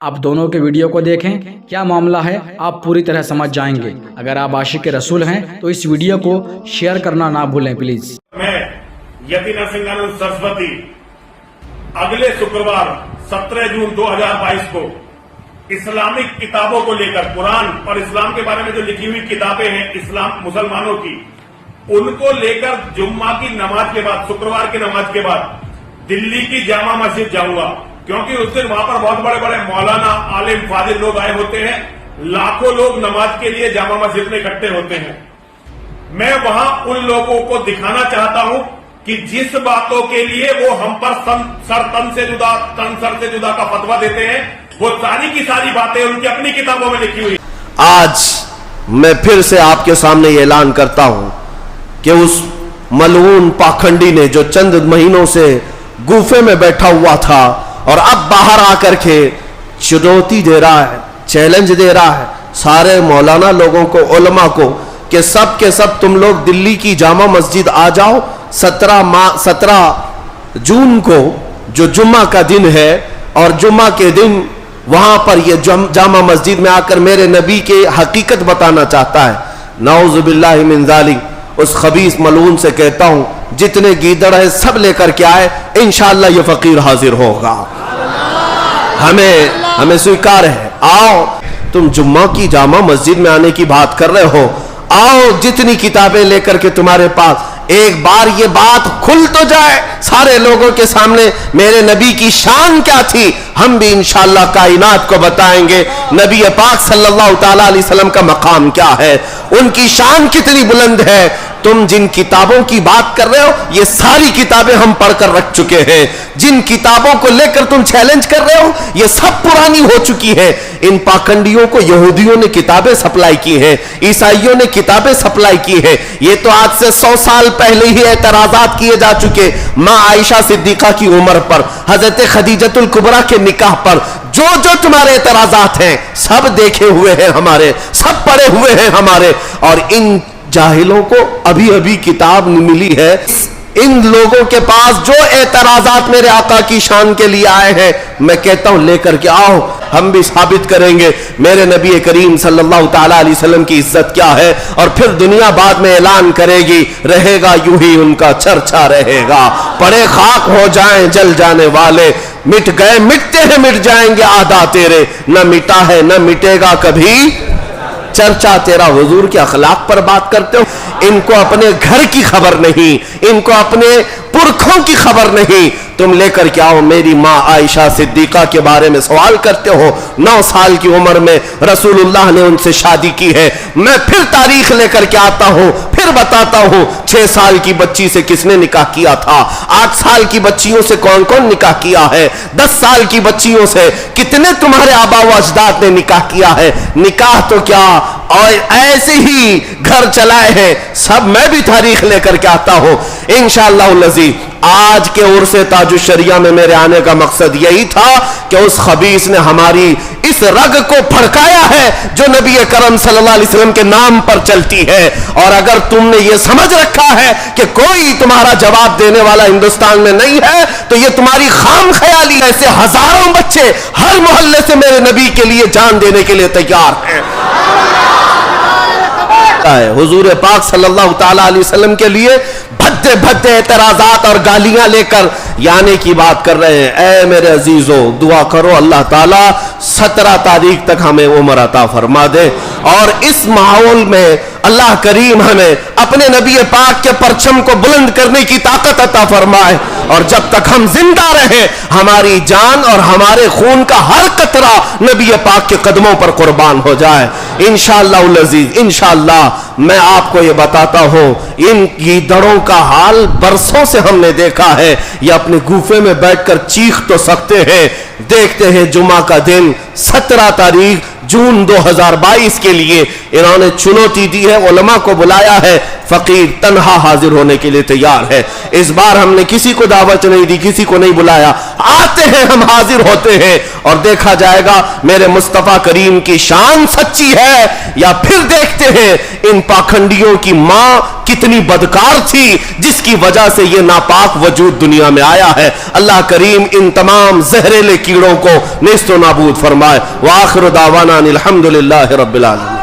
आप दोनों के वीडियो को देखें, क्या मामला है आप पूरी तरह समझ जाएंगे। अगर आप आशिक रसूल हैं तो इस वीडियो को शेयर करना ना भूलें प्लीज। मैं यति नरसिंहानंद सरस्वती अगले शुक्रवार 17 जून 2022 को इस्लामिक किताबों को लेकर कुरान और इस्लाम के बारे में जो लिखी हुई किताबें हैं इस्लाम मुसलमानों की, उनको लेकर जुम्मा की नमाज के बाद, शुक्रवार की नमाज के बाद दिल्ली की जामा मस्जिद जाऊंगा, क्योंकि उस दिन वहां पर बहुत बड़े बड़े मौलाना आलिम फाजिल लोग आए होते हैं। लाखों लोग नमाज के लिए जामा मस्जिद में इकट्ठे होते हैं। मैं वहां उन लोगों को दिखाना चाहता हूं कि जिस बातों के लिए वो हम पर तन सर से जुदा का फतवा देते हैं, वो सारी की सारी बातें उनकी अपनी किताबों में लिखी हुई। आज मैं फिर से आपके सामने ये ऐलान करता हूं कि उस मलऊन पाखंडी ने जो चंद महीनों से गुफे में बैठा हुआ था और अब बाहर आकर के चुनौती दे रहा है, चैलेंज दे रहा है सारे मौलाना लोगों को, उलमा को, कि सब के सब तुम लोग दिल्ली की जामा मस्जिद आ जाओ 17 जून को जो जुम्मा का दिन है, और जुम्मा के दिन वहां पर ये जामा मस्जिद में आकर मेरे नबी के हकीकत बताना चाहता है। नाउज़ुबिल्लाहि मिन ज़ालिक। उस खबीस मलून से कहता हूं जितने गीदड़ है सब लेकर के आए, इंशाअल्लाह ये फकीर हाजिर होगा। हमें स्वीकार है। आओ, तुम जुम्मा की जामा मस्जिद में आने की बात कर रहे हो, आओ जितनी किताबें लेकर के तुम्हारे पास, एक बार ये बात खुल तो जाए सारे लोगों के सामने मेरे नबी की शान क्या थी। हम भी इंशाअल्लाह कायनात को बताएंगे नबी पाक सल्लल्लाहु ताला अलैहि वसल्लम का मकाम क्या है, उनकी शान कितनी बुलंद है। तुम जिन किताबों की बात कर रहे हो ये सारी किताबें हम पढ़कर रख चुके हैं। जिन किताबों को लेकर तुम चैलेंज कर रहे हो ये सब पुरानी हो चुकी है। इन पाखंडियों को यहूदियों ने किताबें सप्लाई की हैं, ईसाइयों ने किताबें सप्लाई की है। ये तो आज से 100 साल पहले ही एतराजात किए जा चुके। मां आयशा सिद्दीका की उम्र पर, हजरत खदीजतुल कुबरा के निकाह पर जो जो तुम्हारे एतराजात हैं सब देखे हुए हैं हमारे, सब पढ़े हुए हैं हमारे। और इन जाहिलों को अभी अभी किताब मिली है। इन लोगों के पास जो एतराजात मेरे आका की शान के लिए आए हैं, मैं कहता हूं लेकर के आओ, हम भी साबित करेंगे मेरे नबी करीम सल्लल्लाहु ताला अलैहि वसल्लम की इज्जत क्या है। और फिर दुनिया बाद में ऐलान करेगी, रहेगा यूं ही उनका चर्चा रहेगा। पड़े खाक हो जाएं जल जाने वाले, मिट गए मिटते हैं मिट जाएंगे आदा तेरे, न मिटा है न मिटेगा कभी चर्चा तेरा। हुजूर के अखलाक पर बात करते हो। इनको अपने घर की खबर नहीं, इनको अपने पुरखों की खबर नहीं। तुम लेकर के आओ, मेरी मां आयशा सिद्दीका के बारे में सवाल करते हो। 9 साल की उम्र में रसूलुल्लाह ने उनसे शादी की है। मैं फिर तारीख लेकर के आता हूं, फिर बताता हूं 6 साल की बच्ची से किसने निकाह किया था, 8 साल की बच्चियों से कौन कौन निकाह किया है, 10 साल की बच्चियों से कितने तुम्हारे आबा व अजदाद ने निकाह किया है। निकाह तो क्या, और ऐसे ही घर चलाए हैं सब। मैं भी तारीख लेकर के आता हूं इंशाअल्लाह लजीज। आज के उर्से ताजुश शरिया में मेरे आने का मकसद यही था कि उस खबीस ने हमारी इस रग को फड़काया है जो नबी करम सल्लल्लाहु अलैहि वसल्लम के नाम पर चलती है। और अगर तुमने ये समझ रखा है कि कोई तुम्हारा जवाब देने वाला हिंदुस्तान में नहीं है, तो ये तुम्हारी खाम ख्याली। ऐसे हजारों बच्चे हर मोहल्ले से मेरे नबी के लिए जान देने के लिए तैयार हैं। हुजूर पाक सल्लल्लाहु ताला अलैहि वसल्लम के लिए भद्दे भद्दे एतराजात और गालियां लेकर यानी की बात कर रहे हैं। ऐ मेरे अजीजों, दुआ करो अल्लाह ताला 17 तारीख तक हमें उम्र अता फरमा दे, और इस माहौल में अल्लाह करीम हमें अपने नबी पाक के परचम को बुलंद करने की ताकत अता फरमाए। और जब तक हम जिंदा रहे हमारी जान और हमारे खून का हर कतरा नबी पाक के कदमों पर कुर्बान हो जाए इंशाअल्लाह अज़ीज। इंशाअल्लाह मैं आपको ये बताता हूं, इन गीदड़ों का हाल बरसों से हमने देखा है। ये अपने गुफे में बैठकर चीख तो सकते हैं। देखते हैं जुमा का दिन 17 तारीख जून 2022 के लिए इन्होंने चुनौती दी है, उलमा को बुलाया है فقیر تنہا حاضر ہونے کے لیے تیار ہے. اس بار ہم نے کسی کو دعوت نہیں دی, کسی کو نہیں بلایا, آتے ہیں ہم حاضر ہوتے ہیں اور دیکھا جائے گا میرے مصطفیٰ کریم کی شان سچی ہے یا پھر دیکھتے ہیں ان پاکھنڈیوں کی ماں کتنی بدکار تھی جس کی وجہ سے یہ ناپاک وجود دنیا میں آیا ہے. اللہ کریم ان تمام زہریلے کیڑوں کو نیست و نابود فرمائے. وآخر دعوانا الحمدللہ رب العالمین.